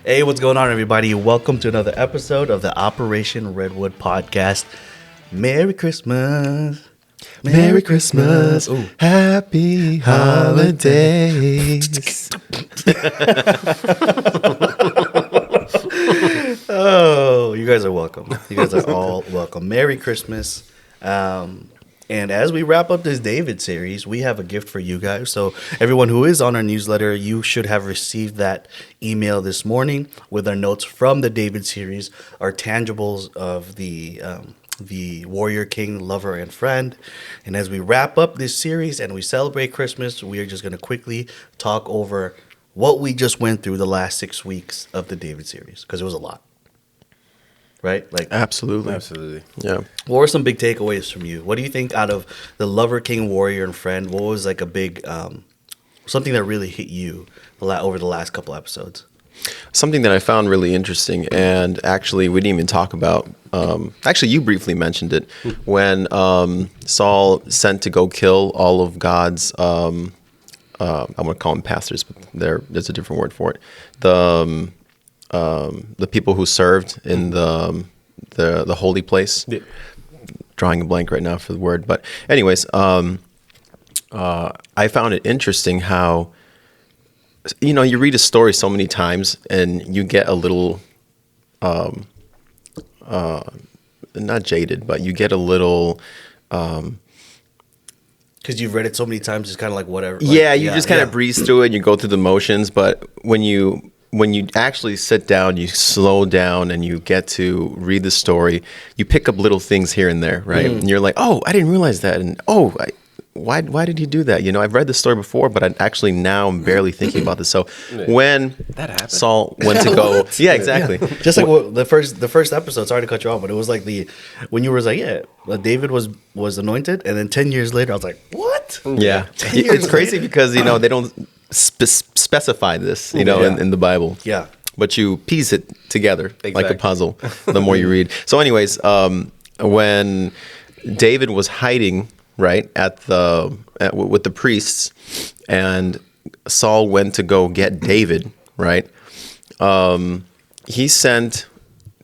Hey, what's going on, everybody? Welcome to another episode of the Operation Redwood podcast. Merry Christmas. Merry Christmas. Ooh. Happy holidays. Oh, you guys are welcome. You guys are all welcome. Merry Christmas. And as we wrap up this David series, we have a gift for you guys. So everyone who is on our newsletter, you should have received that email this morning with our notes from the David series, our tangibles of the warrior, king, lover, and friend. And as we wrap up this series and we celebrate Christmas, we are just going to quickly talk over what we just went through the last 6 weeks of the David series, because it was a lot. Right? Like, Absolutely. Yeah. what were some big takeaways from you? What do you think out of the lover, king, warrior, and friend? What was like a big something that really hit you over the last couple episodes? Something that I found really interesting, and actually we didn't even talk about, actually you briefly mentioned it, when Saul sent to go kill all of God's, I'm going to call them pastors, but there's a different word for it, the people who served in the holy place. Yeah. Drawing a blank right now for the word, but anyways, I found it interesting how, you know, you read a story so many times and you get a little, not jaded, but you get a little, Because you've read it so many times, it's kind of like whatever. yeah, you just kind of breeze through it and you go through the motions. But when you actually sit down, you slow down and you get to read the story, you pick up little things here and there, right? And you're like, oh, I didn't realize that. And why did he do that? You know, I've read the story before, but now I'm barely thinking about this. So when that happened, Saul went to go, yeah, exactly. Yeah. Just like the first episode. Sorry to cut you off, but it was like when you were like, David was anointed, and then 10 years later, I was like, what? Yeah, it's crazy because you know they don't specify this, you know, in the Bible. Yeah. But you piece it together like a puzzle the more you read. So anyways, when David was hiding, right, with the priests, and Saul went to go get David, right, he sent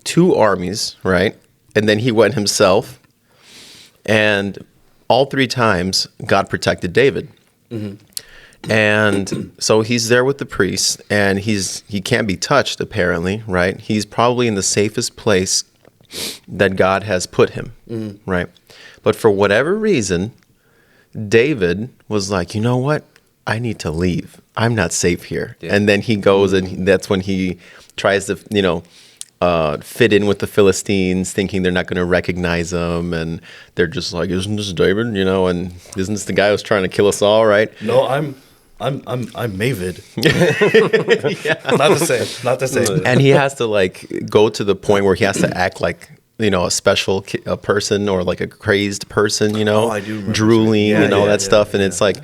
2 armies, right, and then he went himself, and all 3 times God protected David. Mm-hmm. And so he's there with the priests, and he can't be touched, apparently, right? He's probably in the safest place that God has put him, right? But for whatever reason, David was like, you know what? I need to leave. I'm not safe here. Yeah. And then he goes, and that's when he tries to, you know, fit in with the Philistines, thinking they're not going to recognize him, and they're just like, "Isn't this David?" You know, and isn't this the guy who's trying to kill us all, right? No, I'm Mavid. Yeah. Not the same. And he has to like go to the point where he has to act like, you know, a special person or like a crazed person, you know, I do remember drooling and all that stuff. And it's like,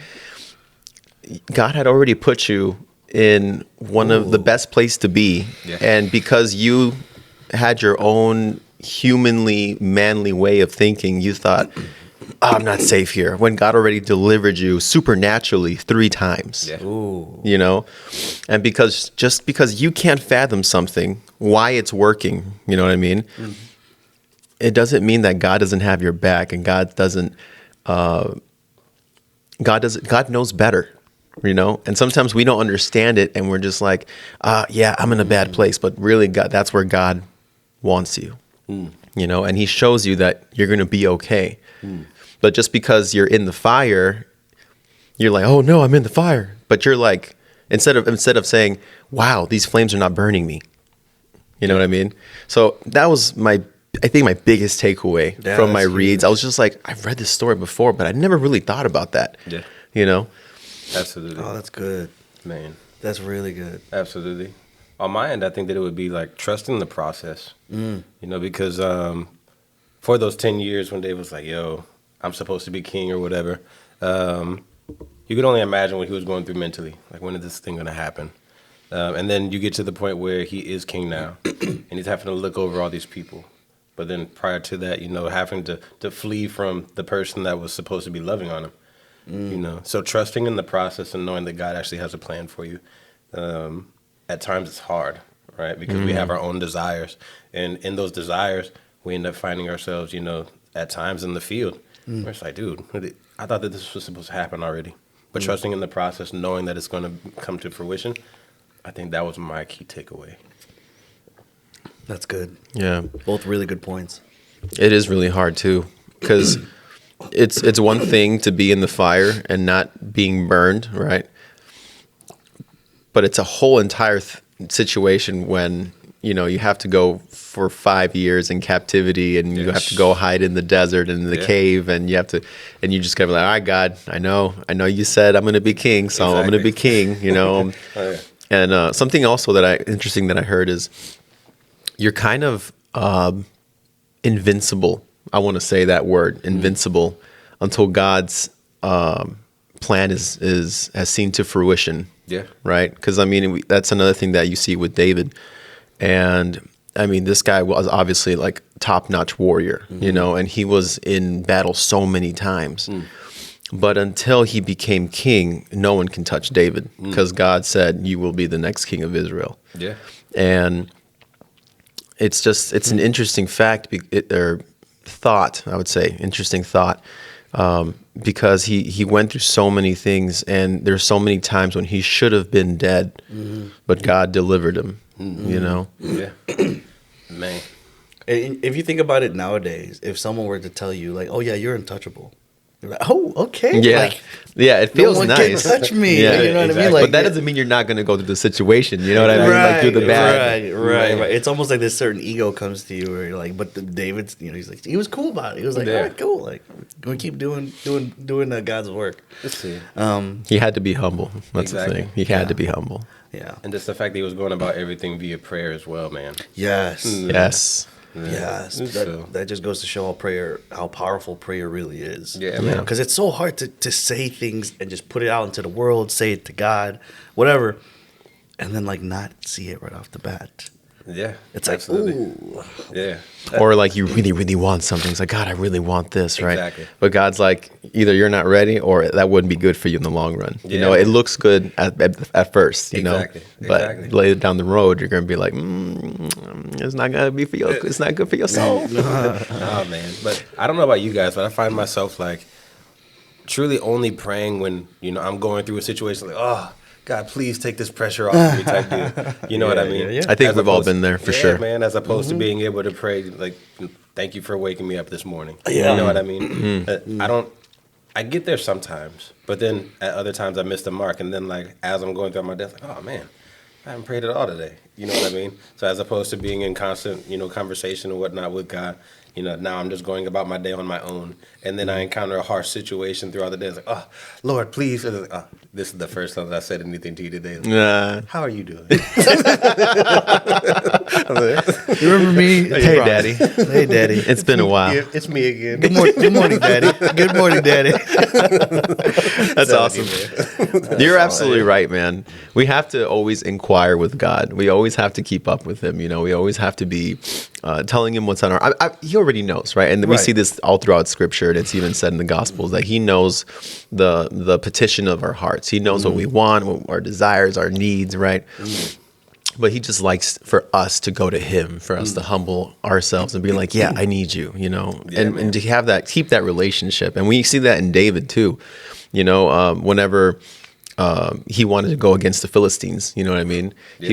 God had already put you in one of the best place to be. Yeah. And because you had your own humanly manly way of thinking, you thought, I'm not safe here, when God already delivered you supernaturally 3 times. Yeah. You know, and because you can't fathom something, why it's working, you know what I mean? Mm-hmm. It doesn't mean that God doesn't have your back, and God knows better, you know? And sometimes we don't understand it, and we're just like, yeah, I'm in a bad place, but really that's where God wants you, you know? And he shows you that you're going to be okay. But just because you're in the fire, you're like, oh no, I'm in the fire. But you're like, instead of saying, wow, these flames are not burning me. You know what I mean? So that was my biggest takeaway from my reads. I was just like, I've read this story before, but I never really thought about that. Yeah. You know? Absolutely. Oh, that's good. Man. That's really good. Absolutely. On my end, I think that it would be like trusting the process. You know, because for those 10 years when Dave was like, yo, I'm supposed to be king or whatever, you could only imagine what he was going through mentally. Like, when is this thing going to happen? And then you get to the point where he is king now, and he's having to look over all these people. But then prior to that, you know, having to flee from the person that was supposed to be loving on him. You know, so trusting in the process and knowing that God actually has a plan for you. At times it's hard, right? Because we have our own desires, and in those desires, we end up finding ourselves, at times in the field. Where it's like, dude, I thought that this was supposed to happen already. But trusting in the process, knowing that it's going to come to fruition, I think that was my key takeaway. That's good. Yeah. Both really good points. It is really hard too, because it's one thing to be in the fire and not being burned, right? But it's a whole entire situation when you have to go for 5 years in captivity, and you have to go hide in the desert and in the cave, and you just gotta be like, all right, God, I know you said I'm gonna be king, so I'm gonna be king, Oh, yeah. And something also interesting that I heard is you're kind of invincible. I want to say that word, invincible, until God's plan has seen to fruition. Yeah. Right. Because that's another thing that you see with David, and this guy was obviously like top-notch warrior, and he was in battle so many times. But until he became king, no one can touch David, because God said, "You will be the next king of Israel." Yeah. And it's an interesting fact or thought, I would say, interesting thought, because he went through so many things, and there's so many times when he should have been dead, but God delivered him. Yeah. Man. If you think about it nowadays, if someone were to tell you, like, "Oh yeah, you're untouchable," you're like, "Oh, okay." Yeah. Like, it feels no one nice. can touch me. Yeah, you know what I mean? exactly. Like, But that doesn't mean you're not going to go through the situation. You know what I mean? Like through the bad. Right. It's almost like this certain ego comes to you, where you're like, but David's, he's like, he was cool about it. He was like, all right, cool. Like, we're gonna keep doing God's work. Let's see. He had to be humble. That's Exactly. the thing. He had to be humble. Yeah. And just the fact that he was going about everything via prayer as well, man. Yes. Yes. Yes. So- That just goes to show how powerful prayer really is. Yeah, man. Because it's so hard to say things and just put it out into the world, say it to God, whatever, and then like not see it right off the bat. Yeah. It's like, absolutely. ooh. Yeah. Or like you really, really want something. It's like, God, I really want this, right? Exactly. But God's like, either you're not ready, or that wouldn't be good for you in the long run. Yeah. It looks good at first, Exactly. But Exactly. later down the road, you're gonna be like, it's not gonna be for you. It's not good for your soul. Oh man. But I don't know about you guys, but I find myself like truly only praying when, I'm going through a situation like, oh, God, please take this pressure off of me type deal. You know what I mean? yeah. I think As we've all opposed- been there for yeah, sure. man. As opposed to being able to pray, like, thank you for waking me up this morning. Yeah. You know what I mean? I get there sometimes, but then at other times I miss the mark. And then, like, as I'm going through my desk, like, oh, man, I haven't prayed at all today. You know what I mean? So as opposed to being in constant, conversation and whatnot with God, now I'm just going about my day on my own. And then I encounter a harsh situation throughout the day. It's like, oh, Lord, please. And it's like, oh, this is the first time that I said anything to you today. Like, how are you doing? You remember me? Hey, Daddy. Hey, Daddy. It's been a while. Yeah, it's me again. Good morning, Daddy. Good morning, Daddy. That's awesome. You're absolutely right, man. We have to always inquire with God. We always have to keep up with Him. We always have to be telling Him what's on our. He already knows, right? And we see this all throughout Scripture, and it's even said in the Gospels that He knows the petition of our hearts. He knows what we want, what our desires, our needs, right? But He just likes for us to go to Him, for us to humble ourselves and be like, yeah, I need you, and to have that, keep that relationship. And we see that in David too, whenever he wanted to go against the Philistines, you know what I mean? Yeah.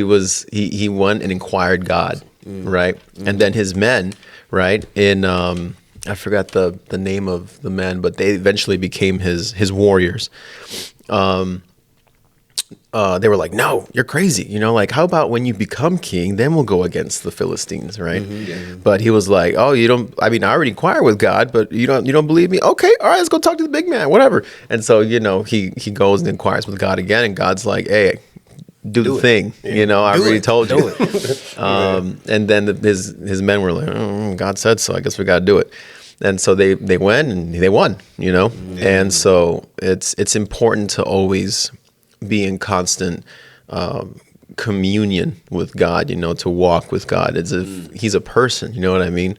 He went and inquired God, right? And then his men, right, in I forgot the name of the men, but they eventually became his warriors. They were like, no, you're crazy. Like, how about when you become king, then we'll go against the Philistines, right? But he was like, oh, I already inquire with God, but you don't believe me? Okay, all right, let's go talk to the big man, whatever. And so, he goes and inquires with God again, and God's like, hey, do the thing. I already told you. And then his men were like, oh, God said so, I guess we got to do it. And so they went and they won, And so it's important to always be in constant communion with God, to walk with God. It's if he's a person, you know what I mean?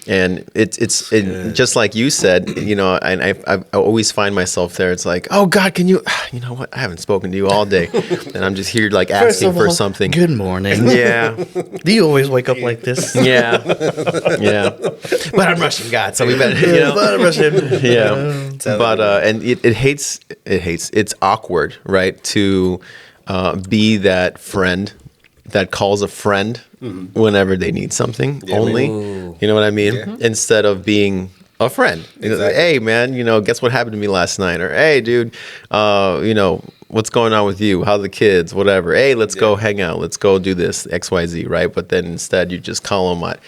And it's just like you said, and I always find myself there. It's like, oh God, can you know what? I haven't spoken to you all day, and I'm just here like asking for something. Good morning. Yeah. Do you always wake up like this? Yeah. But I'm rushing God, so we better, But I'm rushing. Yeah. But and it's awkward, right? To be that friend that calls a friend whenever they need something only. You know what I mean? Yeah. Instead of being a friend. Exactly. Hey man, guess what happened to me last night? Or hey dude, what's going on with you? How the kids? Whatever. Hey, let's go hang out. Let's go do this XYZ, right? But then instead you just call them at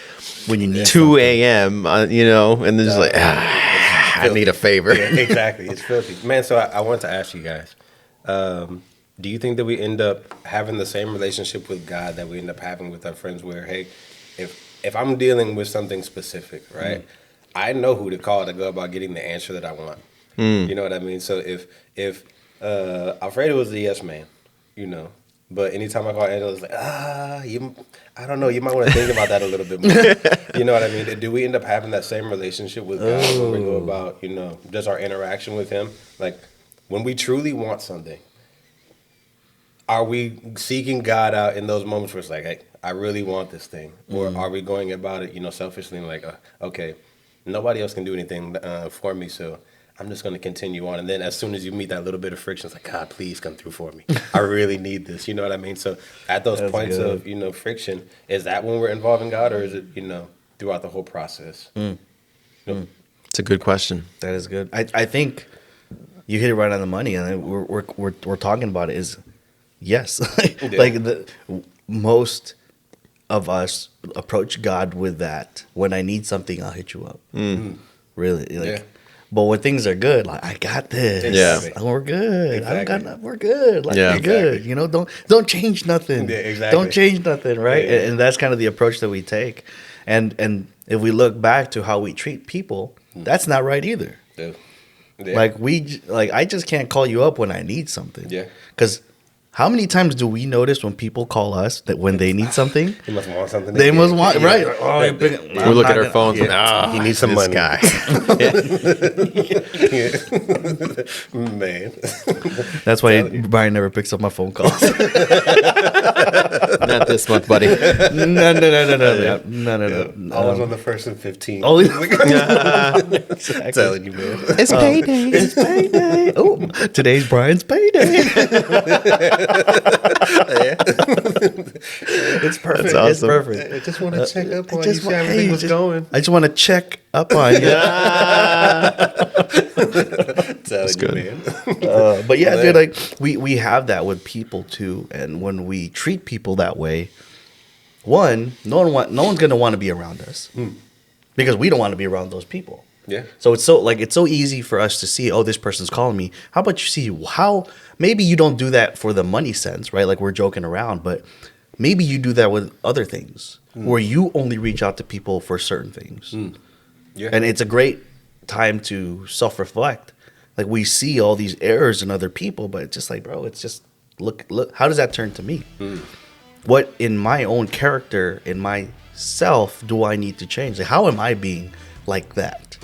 When you need 2 a.m. And they're just like, I need a favor. Yeah, exactly. It's filthy. Man, so I want to ask you guys, do you think that we end up having the same relationship with God that we end up having with our friends where, hey, if I'm dealing with something specific, right, I know who to call to go about getting the answer that I want. You know what I mean? So if Alfredo was the yes man, but anytime I call Angela, it's like, I don't know, you might want to think about that a little bit more. You know what I mean? Do we end up having that same relationship with God when we go about, just our interaction with him? Like, when we truly want something, are we seeking God out in those moments where it's like, hey, I really want this thing? Or are we going about it, selfishly and like, okay, nobody else can do anything for me, so I'm just going to continue on. And then as soon as you meet that little bit of friction, it's like, God, please come through for me. I really need this. You know what I mean? So at those points of, friction, is that when we're involving God, or is it, throughout the whole process? It's a good question. That is good. I think you hit it right on the money, and we're talking about it is yes. Like most of us approach God with that. When I need something, I'll hit you up. Really, But when things are good, like I got this. Yeah. We're good. Exactly. I don't got nothing. We're good. Like Yeah. we're good. Don't change nothing. Yeah, exactly. Don't change nothing, right? Yeah. And that's kind of the approach that we take. And if we look back to how we treat people, that's not right either. Yeah. Like I just can't call you up when I need something. Yeah. Because how many times do we notice when people call us that when they need something, He must want something. they must want right? We look at our phones. He needs some this money. guy. Man. That's why Brian never picks up my phone calls. Not this month, buddy. No. Always on the 1st and 15th. Only I'm telling you, man. It's payday. it's payday. Oh, today's Brian's payday. It's perfect. That's awesome. It's perfect. I just want to check up on you, just see wa- how everything hey, was just- going. I just want to check up on you. Telling good. you, man. But yeah, dude, like we have that with people too, and when we treat people that way, no one's gonna want to be around us because we don't want to be around those people. Yeah. So it's so easy for us to see, oh, this person's calling me. How about you see how maybe you don't do that for the money sense, right? Like we're joking around, but maybe you do that with other things where you only reach out to people for certain things. Yeah. And it's a great time to self-reflect. Like we see all these errors in other people, but it's just like, bro, it's just look, how does that turn to me? What in my own character, in myself, do I need to change? Like, how am I being like that?